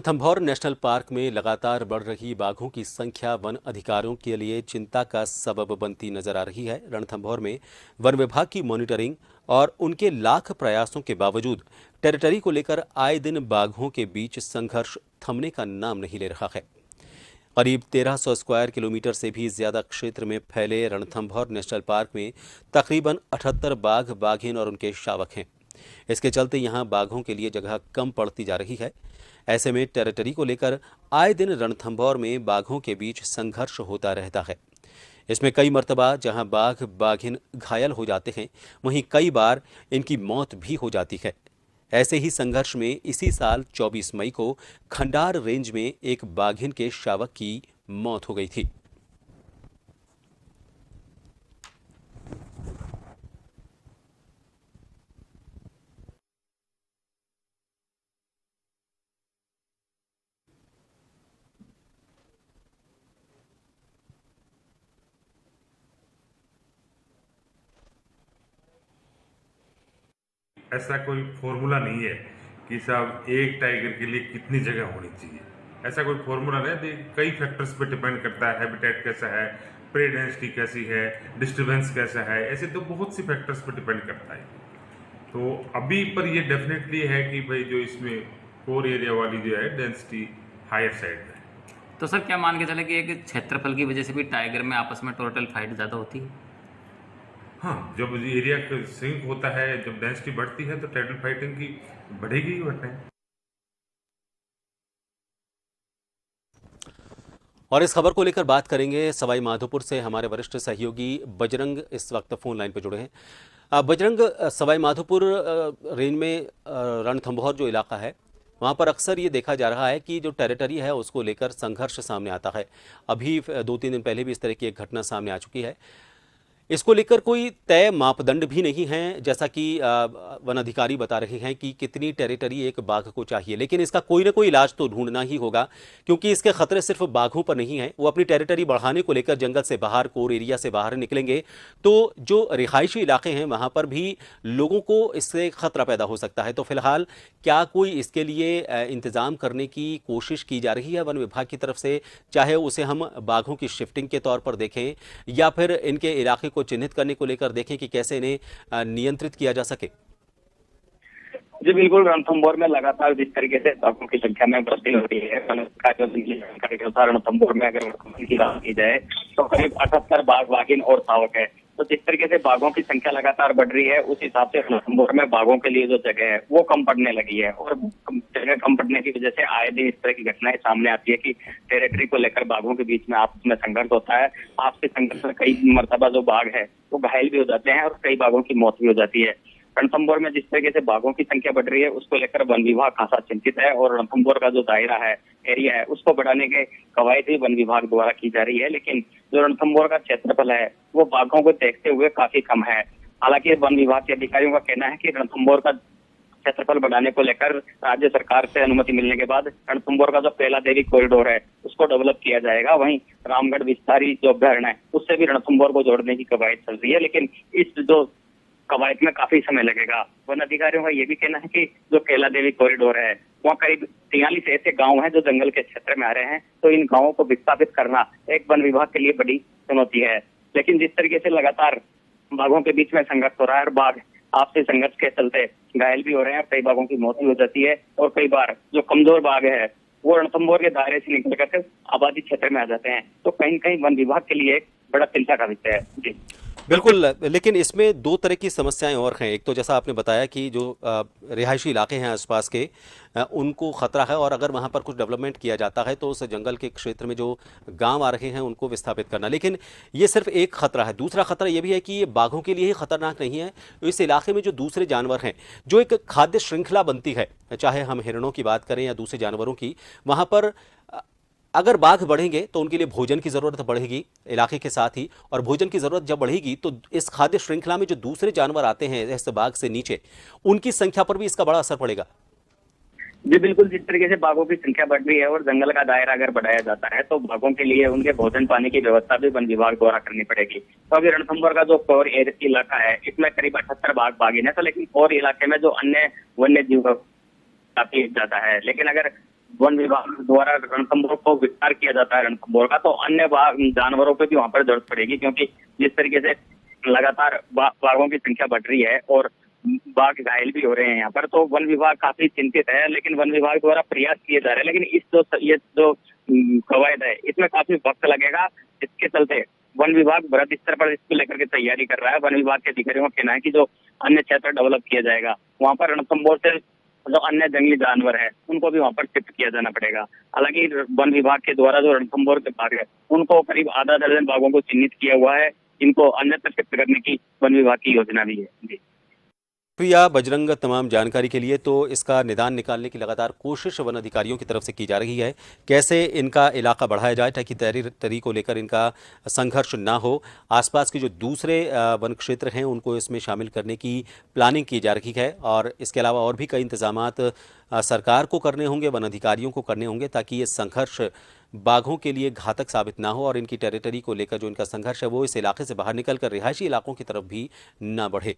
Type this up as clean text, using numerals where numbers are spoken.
Ranthambore national park में लगातार बढ़ रही बाघों की संख्या वन अधिकारियों के लिए चिंता का सबब बनती नजर आ रही है। रणथंभौर में वन विभाग की मॉनिटरिंग और उनके लाख प्रयासों के बावजूद टेरिटरी को लेकर आए दिन बाघों के बीच संघर्ष थमने का नाम नहीं ले रहा है। करीब 1300 स्क्वायर किलोमीटर से भी ज्यादा क्षेत्र में फैले रणथंभौर नेशनल पार्क में तकरीबन 78 बाघ, बाघिन और उनके शावक हैं। इसके चलते यहां बाघों के लिए जगह कम पड़ती जा रही है। ऐसे में टेरिटरी को लेकर आए दिन रणथंभौर में बाघों के बीच संघर्ष होता रहता है। इसमें कई मर्तबा जहां बाघ, बाघिन घायल हो जाते हैं, वहीं कई बार इनकी मौत भी हो जाती है। ऐसे ही संघर्ष में इसी साल 24 मई को खंडार रेंज में एक बाघिन के शावक की मौत हो गई थी। ऐसा कोई फॉर्मूला नहीं है कि साहब एक टाइगर के लिए कितनी जगह होनी चाहिए। ऐसा कोई फॉर्मूला नहीं, कई फैक्टर्स पे डिपेंड करता है। हैबिटेट कैसा है, प्रे डेंसिटी कैसी है, डिस्टर्बेंस कैसा है, ऐसे तो बहुत सी फैक्टर्स पे डिपेंड करता है। तो अभी पर ये डेफिनेटली है कि भाई जो इसमें कोर एरिया वाली जो है डेंसिटी हायर साइड है। तो सर क्या मान के चले कि एक क्षेत्रफल की वजह से भी टाइगर में आपस में टोटल फाइट ज़्यादा होती है? हाँ, जब एरिया श्रिंक होता है, जब डेंसिटी बढ़ती है तो टाइटल फाइटिंग की बढ़ेगी ही बढ़ना है। और इस खबर को लेकर बात करेंगे सवाई माधोपुर से हमारे वरिष्ठ सहयोगी बजरंग इस वक्त फोन लाइन पर जुड़े हैं। बजरंग, सवाई माधोपुर रेंज में रणथंभौर जो इलाका है वहाँ पर अक्सर ये देखा जा रहा है कि जो टेरिटरी है उसको लेकर संघर्ष सामने आता है। अभी 2-3 दिन पहले भी इस तरह की एक घटना सामने आ चुकी है। इसको लेकर कोई तय मापदंड भी नहीं है, जैसा कि वन अधिकारी बता रहे हैं कि कितनी टेरिटरी एक बाघ को चाहिए, लेकिन इसका कोई ना कोई इलाज तो ढूंढना ही होगा, क्योंकि इसके खतरे सिर्फ बाघों पर नहीं हैं। वो अपनी टेरिटरी बढ़ाने को लेकर जंगल से बाहर, कोर एरिया से बाहर निकलेंगे तो जो रिहायशी इलाके हैं वहाँ पर भी लोगों को इससे खतरा पैदा हो सकता है। तो फिलहाल क्या कोई इसके लिए इंतजाम करने की कोशिश की जा रही है वन विभाग की तरफ से, चाहे उसे हम बाघों की शिफ्टिंग के तौर पर देखें या फिर इनके इलाके को चिन्हित करने को लेकर देखें कि कैसे इन्हें नियंत्रित किया जा सके? जी बिल्कुल, रणथंभौर में लगातार जिस तरीके से बाघों की संख्या में वृद्धि हो रही है, जानकारी के अनुसार रणथंभौर में अगर की बात की जाए तो करीब 78 बाघ, बाघिन और शावक है। तो जिस तरीके से बाघों की संख्या लगातार बढ़ रही है, उस हिसाब से रणथंभौर में बाघों के लिए जो जगह है वो कम पड़ने लगी है। और जगह कम पड़ने की वजह से आए दिन इस तरह की घटनाएं सामने आती है कि टेरिटरी को लेकर बाघों के बीच में आपस में संघर्ष होता है। आपसी संघर्ष में कई मर्तबा जो बाघ है वो घायल भी हो जाते हैं और कई बाघों की मौत भी हो जाती है। रणथंभौर में जिस तरीके से बाघों की संख्या बढ़ रही है उसको लेकर वन विभाग खासा चिंतित है और रणथंभौर का जो दायरा है, एरिया है, उसको बढ़ाने के कवायद भी वन विभाग द्वारा की जा रही है। लेकिन जो रणथंभौर का क्षेत्रफल है वो बाघों को देखते हुए काफी कम है। हालांकि वन विभाग के अधिकारियों का कहना है कि रणथंभौर का क्षेत्रफल बढ़ाने को लेकर राज्य सरकार से अनुमति मिलने के बाद रणथंभौर का जो कैला देवी कॉरिडोर है उसको डेवलप किया जाएगा। वहीं रामगढ़ विस्तारी जो अभ्यारण्य है उससे भी रणथंभौर को जोड़ने की कवायद चल रही है, लेकिन इस जो कवायद में काफी समय लगेगा। वन अधिकारियों का ये भी कहना है कि जो कैला देवी कॉरिडोर है वहाँ करीब 43 ऐसे गांव हैं जो जंगल के क्षेत्र में आ रहे हैं, तो इन गांवों को विस्थापित करना एक वन विभाग के लिए बड़ी चुनौती है। लेकिन जिस तरीके से लगातार बाघों के बीच में संघर्ष हो रहा है और बाघ आपसी संघर्ष के चलते घायल भी हो रहे हैं, कई बाघों की मौत भी हो जाती है और कई बार जो कमजोर बाघ है वो रणथंभौर के दायरे से निकल कर आबादी क्षेत्र में आ जाते हैं, तो कहीं न कहीं वन विभाग के लिए एक बड़ा चिंता का विषय है। जी बिल्कुल, लेकिन इसमें दो तरह की समस्याएं और हैं। एक तो जैसा आपने बताया कि जो रिहायशी इलाके हैं आसपास के, उनको खतरा है और अगर वहां पर कुछ डेवलपमेंट किया जाता है तो उस जंगल के क्षेत्र में जो गांव आ रहे हैं उनको विस्थापित करना, लेकिन ये सिर्फ एक खतरा है। दूसरा खतरा ये भी है कि ये बाघों के लिए ही खतरनाक नहीं है, इस इलाके में जो दूसरे जानवर हैं, जो एक खाद्य श्रृंखला बनती है, चाहे हम हिरणों की बात करें या दूसरे जानवरों की, वहां पर अगर बाघ बढ़ेंगे तो उनके लिए भोजन की ज़रूरत बढ़ेगी इलाके के साथ ही, और भोजन की ज़रूरत जब बढ़ेगी तो इस खाद्य श्रृंखला में जो दूसरे जानवर आते हैं इस बाघ से नीचे, उनकी संख्या पर भी इसका बड़ा असर पड़ेगा। जी बिल्कुल, जिस तरीके से बाघों की संख्या बढ़ रही है और जंगल का दायरा अगर बढ़ाया जाता है तो बाघों के लिए उनके भोजन पानी की व्यवस्था भी वन विभाग द्वारा करनी पड़ेगी। तो अभी रणथंभौर का जो कोर इलाका है इसमें करीब 78 बाघ बाघिन है, तो लेकिन कोर इलाके में जो अन्य वन्य जीव काफी ज्यादा है। लेकिन अगर वन विभाग द्वारा रणथंभौर को विस्तार किया जाता है रणथंभौर का, तो अन्य जानवरों पे भी वहां पर जरूरत पड़ेगी, क्योंकि जिस तरीके से लगातार बाघों की संख्या बढ़ रही है और बाघ घायल भी हो रहे हैं यहाँ पर, तो वन विभाग काफी चिंतित है। लेकिन वन विभाग द्वारा प्रयास किए जा रहे हैं, लेकिन ये जो कवायद है इसमें काफी वक्त लगेगा। इसके चलते वन विभाग बृहद स्तर पर इसको लेकर के तैयारी कर रहा है। वन विभाग के अधिकारियों का कहना है कि जो अन्य क्षेत्र डेवलप किया जाएगा वहां पर रणथंभौर से जो अन्य जंगली जानवर है उनको भी वहां पर शिफ्ट किया जाना पड़ेगा। हालांकि वन विभाग के द्वारा जो रणथंभौर के बाघ है उनको करीब आधा दर्जन बाघों को चिन्हित किया हुआ है, इनको अन्यत्र शिफ्ट करने की वन विभाग की योजना भी है। जी शुक्रिया बजरंग तमाम जानकारी के लिए। तो इसका निदान निकालने की लगातार कोशिश वन अधिकारियों की तरफ से की जा रही है, कैसे इनका इलाका बढ़ाया जाए ताकि तरी को लेकर इनका संघर्ष ना हो। आसपास के जो दूसरे वन क्षेत्र हैं उनको इसमें शामिल करने की प्लानिंग की जा रही है, और इसके अलावा और भी कई इंतजामात सरकार को करने होंगे, वन अधिकारियों को करने होंगे, ताकि ये संघर्ष बाघों के लिए घातक साबित ना हो और इनकी टेरिटरी को लेकर जो इनका संघर्ष है वो इस इलाके से बाहर निकलकर रिहायशी इलाकों की तरफ भी ना बढ़े।